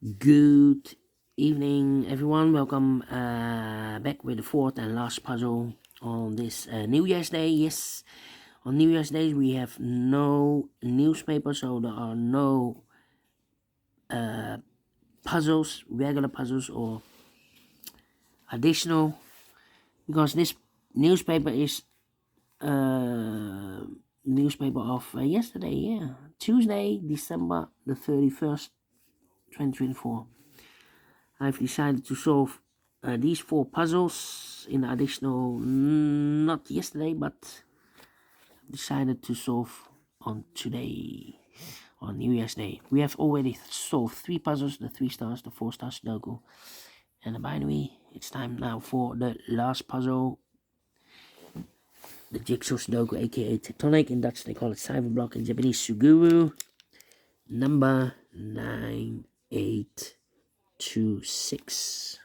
Good evening, everyone. Welcome back with the fourth and last puzzle on this New Year's Day. Yes, on New Year's Day we have no newspaper, so there are no puzzles, regular puzzles or additional, because this newspaper is newspaper of yesterday. Yeah, Tuesday, December the 31st, 2024. I've decided to solve these four puzzles in additional, not yesterday, but decided to solve on today, on New Year's Day. We have already solved three puzzles: the 3 stars, the 4 star Sudoku, and the binary. It's time now for the last puzzle, the Jigsaw Sudoku, aka Tectonic. In Dutch they call it cyberblock, in Japanese Suguru, number 9826.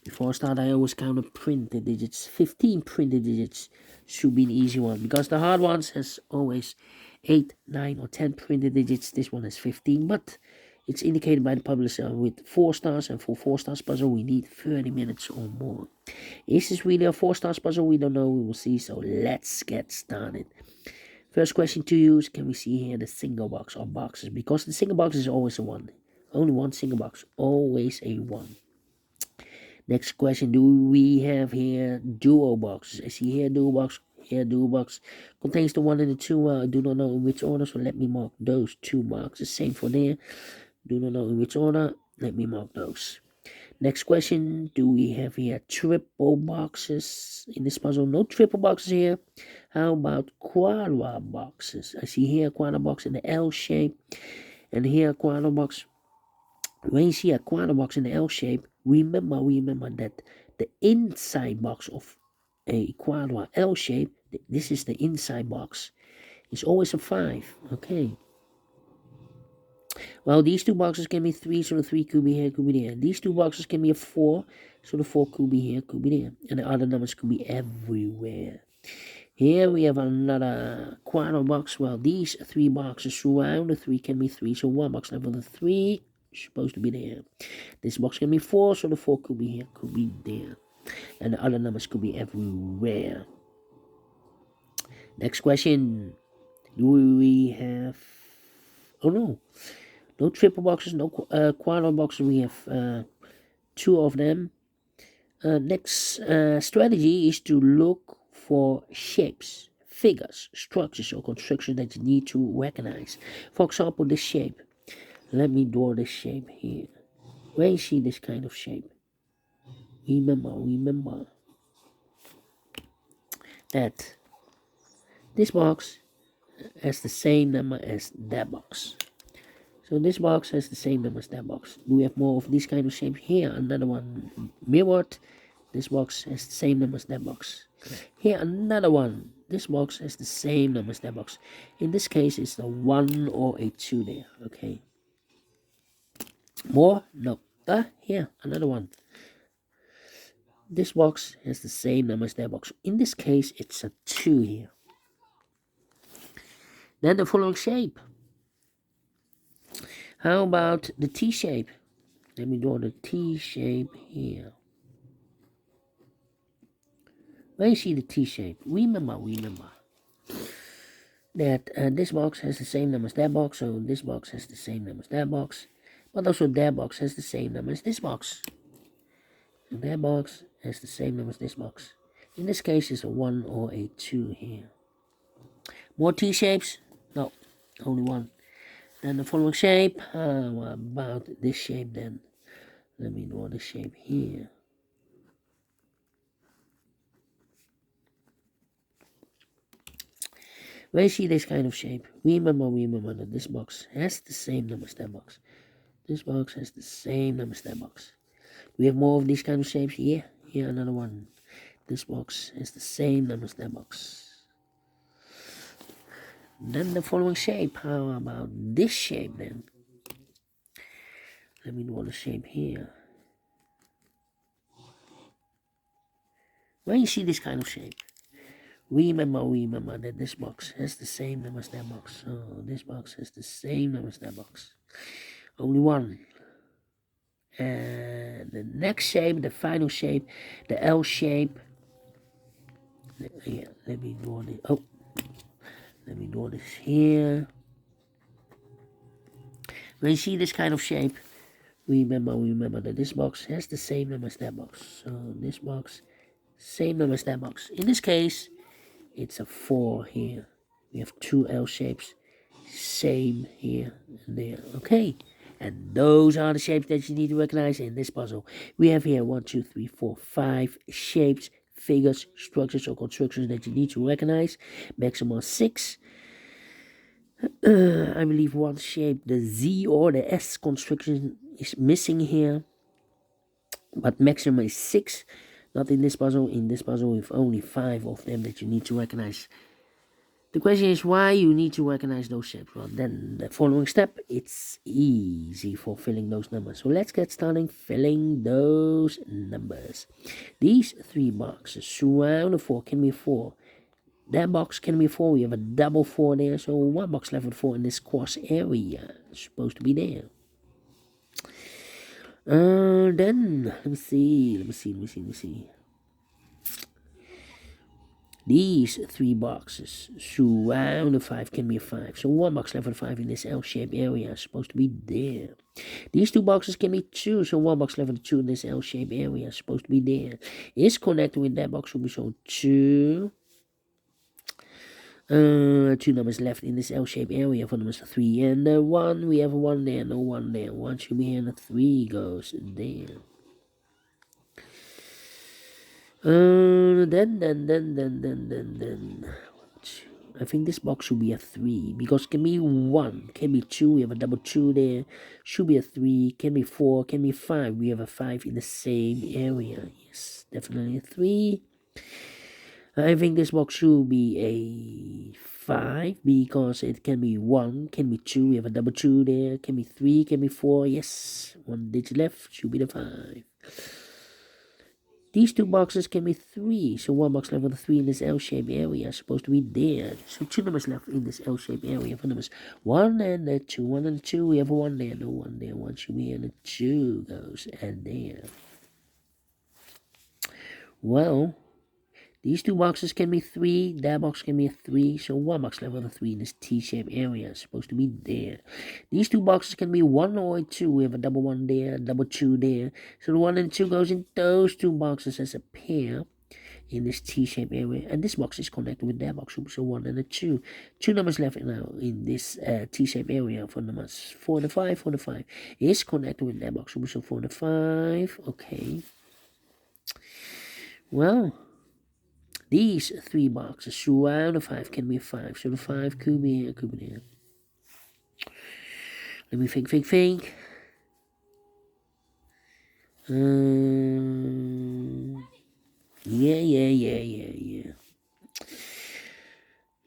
Before I start, I always count the printed digits. 15 printed digits should be an easy one, because the hard ones has always 8, 9 or 10 printed digits. This one has 15, but it's indicated by the publisher with 4 stars, and for 4 stars puzzle we need 30 minutes or more. Is this really a 4 stars puzzle? We don't know, we will see, so let's get started. First question to you is, can we see here the single box or boxes? Because the single box is always a 1. Only one single box, always a 1. Next question, do we have here duo boxes? I see here duo box, here duo box. Contains the 1 and the 2. I do not know in which order, so let me mark those 2 boxes. Same for there. Do not know in which order. Let me mark those. Next question, do we have here triple boxes in this puzzle? No triple boxes here. How about quadra boxes? I see here a quadra box in the L shape, and here a quadra box. When you see a quadra box in the L shape, remember that the inside box of a quadra L shape, this is the inside box, is always a 5. Okay. Well, these 2 boxes can be 3, so the 3 could be here, could be there. These 2 boxes can be a 4, so the 4 could be here, could be there. And the other numbers could be everywhere. Here we have another quadra box. Well, these 3 boxes surround the 3 can be 3, so 1 box level the 3 supposed to be there. This box can be 4, so the 4 could be here, could be there. And the other numbers could be everywhere. Next question. Do we have... Oh no. No triple boxes, no quadra boxes. We have 2 of them. Next strategy is to look for shapes, figures, structures, or constructions that you need to recognize. For example, this shape. Let me draw this shape here. Where you see this kind of shape, remember that this box has the same number as that box. So this box has the same number as that box. Do we have more of these kind of shapes? Here, another one mirrored. This box has the same number as that box. Here, another one. This box has the same number as that box. In this case, it's a 1 or a 2 there. Okay. More? No. Here, another one. This box has the same number as that box. In this case, it's a 2 here. Then the following shape. How about the T shape? Let me draw the T shape here. When you see the T shape, remember that this box has the same number as that box, so this box has the same number as that box, but also that box has the same number as this box. And that box has the same number as this box. In this case, it's a 1 or a 2 here. More T shapes? No, only one. Then the following shape. How about this shape then? Let me draw the shape here. When you see this kind of shape, remember that this box has the same number as that box. This box has the same number as that box. We have more of these kind of shapes. Yeah, here another one. This box has the same number as that box. Then the following shape. How about this shape then? Let me draw the shape here. When you see this kind of shape, remember that this box has the same number as that box. So this box has the same number as that box. Only one. And the next shape, the final shape, the L shape. Yeah, let me draw this. Oh, let me draw this here. When you see this kind of shape, remember that this box has the same number as that box. So this box, same number as that box. In this case, it's a 4 here. We have 2 L shapes, same here and there. Okay, and those are the shapes that you need to recognize in this puzzle. We have here 1, 2, 3, 4, 5 shapes, figures, structures, or constructions that you need to recognize. Maximum 6. I believe one shape, the Z or the S construction, is missing here. But maximum is 6. Not in this puzzle. In this puzzle, with only 5 of them that you need to recognize. The question is why you need to recognize those shapes. Well, then the following step, it's easy for filling those numbers. So let's get started filling those numbers. These 3 boxes surround the 4 can be 4. That box can be 4. We have a double 4 there. So 1 box left with 4 in this cross area. It's supposed to be there. Then, let me see. These 3 boxes surround the 5 can be a 5. So 1 box left with 5 in this L-shaped area is supposed to be there. These 2 boxes can be 2. So 1 box left with 2 in this L-shaped area is supposed to be there. Is connected with that box will be shown 2. 2 numbers left in this L-shaped area for numbers 3 and 1. We have a 1 there, no 1 there. 1 should be here and a 3 goes there. Then. I think this box should be a 3 because can be 1, can be 2. We have a double 2 there. Should be a 3, can be 4, can be 5. We have a 5 in the same area. Yes, definitely a 3. I think this box should be a 5 because it can be 1, can be 2. We have a double 2 there. Can be 3, can be 4. Yes, 1 digit left should be the 5. These 2 boxes can be 3. So 1 box left with a 3 in this L-shaped area is supposed to be there. So 2 numbers left in this L-shaped area for numbers 1 and the 2. 1 and 2. We have a 1 there, no 1 there. 1 should be here and the 2 goes and there. Well, these 2 boxes can be 3. That box can be a 3. So 1 box left with a 3 in this T-shaped area is supposed to be there. These 2 boxes can be 1 or a 2. We have a double 1 there, double 2 there. So the 1 and 2 goes in those 2 boxes as a pair in this T-shaped area. And this box is connected with that box. So 1 and a 2. 2 numbers left now in this T-shaped area for numbers 4 and 5. 4 and 5 is connected with that box. So 4 and 5. Okay. Well, these 3 boxes surround the 5 can be a 5. So the 5 could be here, could be there. Let me think.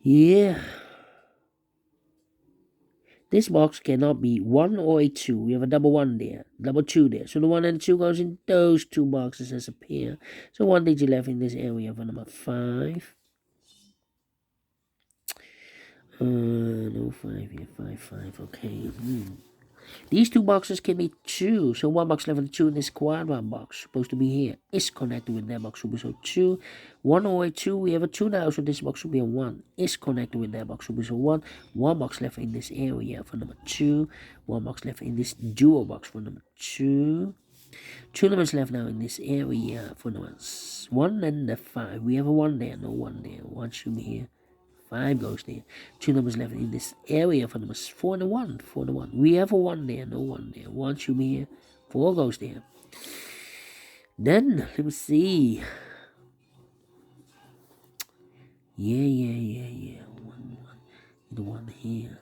Yeah. This box cannot be 1 or a 2. We have a double 1 there, double 2 there. So the 1 and 2 goes in those 2 boxes as a pair. So 1 digit left in this area for number 5. No 5 here, 5, okay. These 2 boxes can be 2. So 1 box left with 2 in this quadrant box, supposed to be here, is connected with that box. So 2. 1 or a 2, we have a 2 now, so this box should be a 1. Is connected with that box. So 1. 1 box left in this area for number 2. 1 box left in this dual box for number 2. 2 numbers left now in this area for numbers 1 and the 5. We have a 1 there, no 1 there. 1 should be here. 5 goes there. 2 numbers left in this area for numbers 4 and 1. 4 and 1. We have a 1 there, no 1 there. 1 should be here. 4 goes there. Then, let me see. Yeah. 1. The 1 here.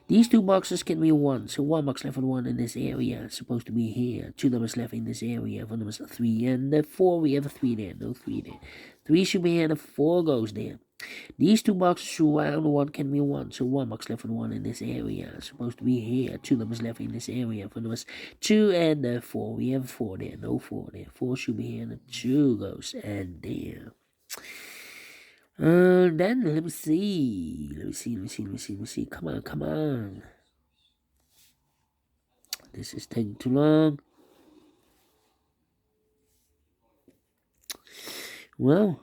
These 2 boxes can be 1. So 1 box left with 1 in this area. It's supposed to be here. 2 numbers left in this area for numbers 3 and the 4. We have a 3 there, no 3 there. 3 should be here and the 4 goes there. These 2 boxes surround 1 can be 1. So 1 box left with 1 in this area. It's supposed to be here. 2 numbers left in this area for numbers 2 and the 4. We have 4 there. No 4 there. 4 should be here and the 2 goes and there. Then let me see. Come on. This is taking too long. Well,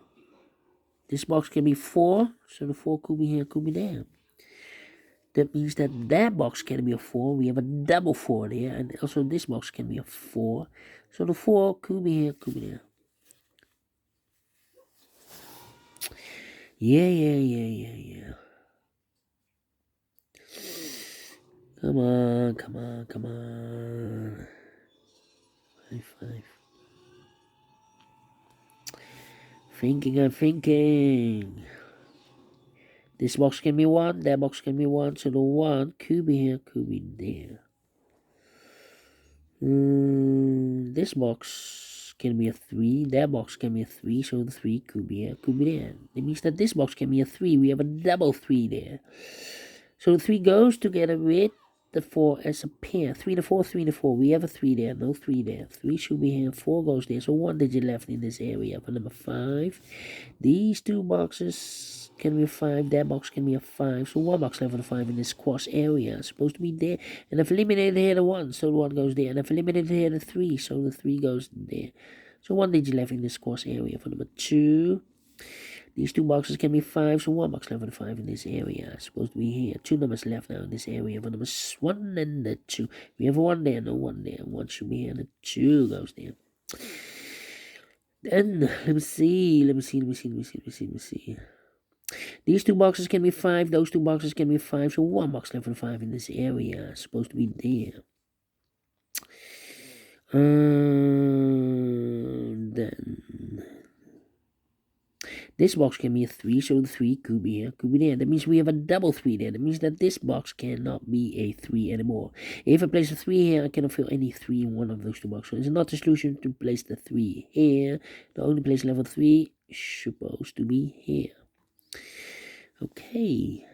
this box can be 4, so the 4 could be here, could be there. That means that box can be a 4. We have a double 4 there, and also this box can be a 4. So the 4 could be here, could be there. Yeah. Come on. 5. I'm thinking. This box can be 1, that box can be 1, so the 1 could be here, could be there. This box can be a 3, that box can be a 3, so the 3 could be here, could be there. It means that this box can be a 3, we have a double 3 there. So the 3 goes together with the 4 as a pair. 3 to 4, 3 to 4. We have a 3 there, no 3 there. 3 should be here, 4 goes there. So 1 digit left in this area for number 5. These 2 boxes can be a 5, that box can be a 5. So 1 box left for the 5 in this cross area. It's supposed to be there. And I've eliminated here the 1, so the 1 goes there. And I've eliminated here the 3, so the 3 goes there. So 1 digit left in this cross area for number 2. These 2 boxes can be 5, so 1 box left for the 5 in this area. It's supposed to be here. 2 numbers left now in this area for numbers 1 and the 2. We have a 1 there, no 1 there. 1 should be here, and the 2 goes there. Then, let me see. These 2 boxes can be 5, those 2 boxes can be 5, so 1 box left for the 5 in this area. It's supposed to be there. Then... this box can be a 3, so the 3 could be here, could be there. That means we have a double 3 there. That means that this box cannot be a 3 anymore. If I place a 3 here, I cannot fill any 3 in one of those 2 boxes. So it's not the solution to place the 3 here. The only place level 3 is supposed to be here. Okay.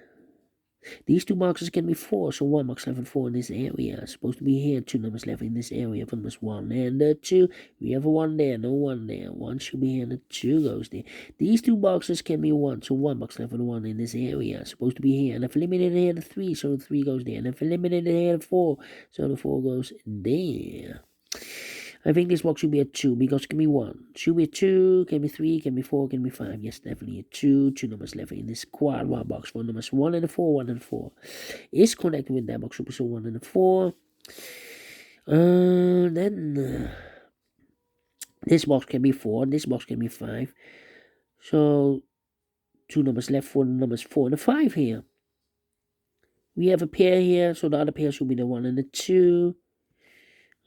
These 2 boxes can be 4, so 1 box left and 4 in this area. It's supposed to be here. 2 numbers left in this area for numbers 1 and the 2. We have a 1 there, no 1 there. 1 should be here and the 2 goes there. These 2 boxes can be 1, so 1 box left for the 1 in this area. It's supposed to be here. And I've eliminated here the 3, so the 3 goes there. And I've eliminated here the 4, so the 4 goes there. I think this box should be a 2 because it can be 1. Should be a 2, can be 3, can be 4, can be 5. Yes, definitely a 2. 2 numbers left in this quad 1 box for numbers 1 and 4, 1 and 4. Is connected with that box, so 1 and 4. Then this box can be 4, this box can be 5. So 2 numbers left for the numbers 4 and 5 here. We have a pair here, so the other pair should be the 1 and the 2.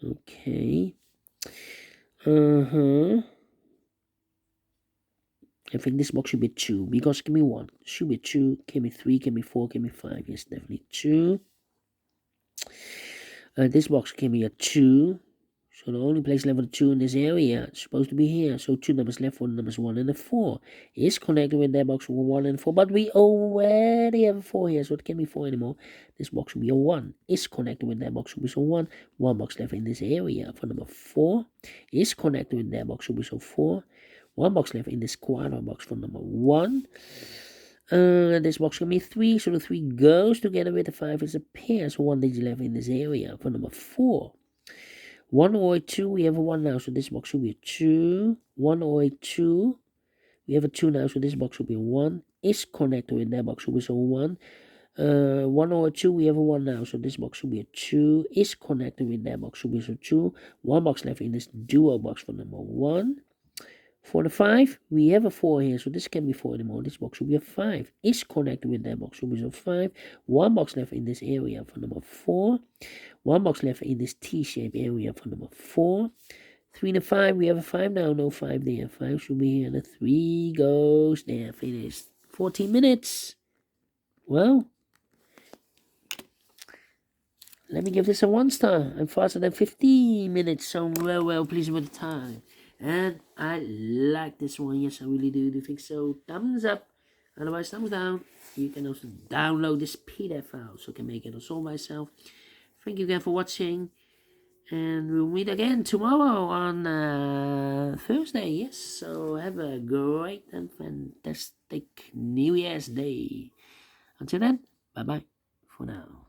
Okay. I think this box should be 2 because it can be 1. Should be 2, can be 3, can be 4, can be 5. Yes, definitely 2. This box can be a 2. So the only place left for the 2 in this area is supposed to be here. So 2 numbers left for the numbers 1 and the 4. Is connected with that box with 1 and 4. But we already have a 4 here, so it can't be 4 anymore. This box will be a 1. Is connected with that box will be so 1. 1 box left in this area for number 4. Is connected with that box will be so 4. 1 box left in this quadrant box for number 1. This box can be 3, so the 3 goes together with the 5 is a pair. So 1 digit left in this area for number 4. 1 or a 2, we have a 1 now, so this box should be a 2. 1 or a 2, we have a 2 now, so this box will be a 1. Is connected with that box will be so 1. 1 or a 2, we have a 1 now, so this box should be a 2. Is connected with that box should be so 2. 1 box left in this duo box for number 1. For the 5, we have a 4 here, so this can't be 4 anymore. This box will be a 5. Is connected with that box, will be so 5. 1 box left in this area for number 4. 1 box left in this T-shaped area for number 4. 3 to 5, we have a 5 now, no 5 there. 5 should be here, and the 3 goes there. Finished. 14 minutes. Well, let me give this a 1 star. I'm faster than 15 minutes, so I'm well pleased with the time. And I like this one. Yes, I really do think so. Thumbs up. Otherwise, thumbs down. You can also download this PDF file so I can make it also myself. Thank you again for watching. And we'll meet again tomorrow on Thursday. Yes, so have a great and fantastic New Year's Day. Until then, bye-bye for now.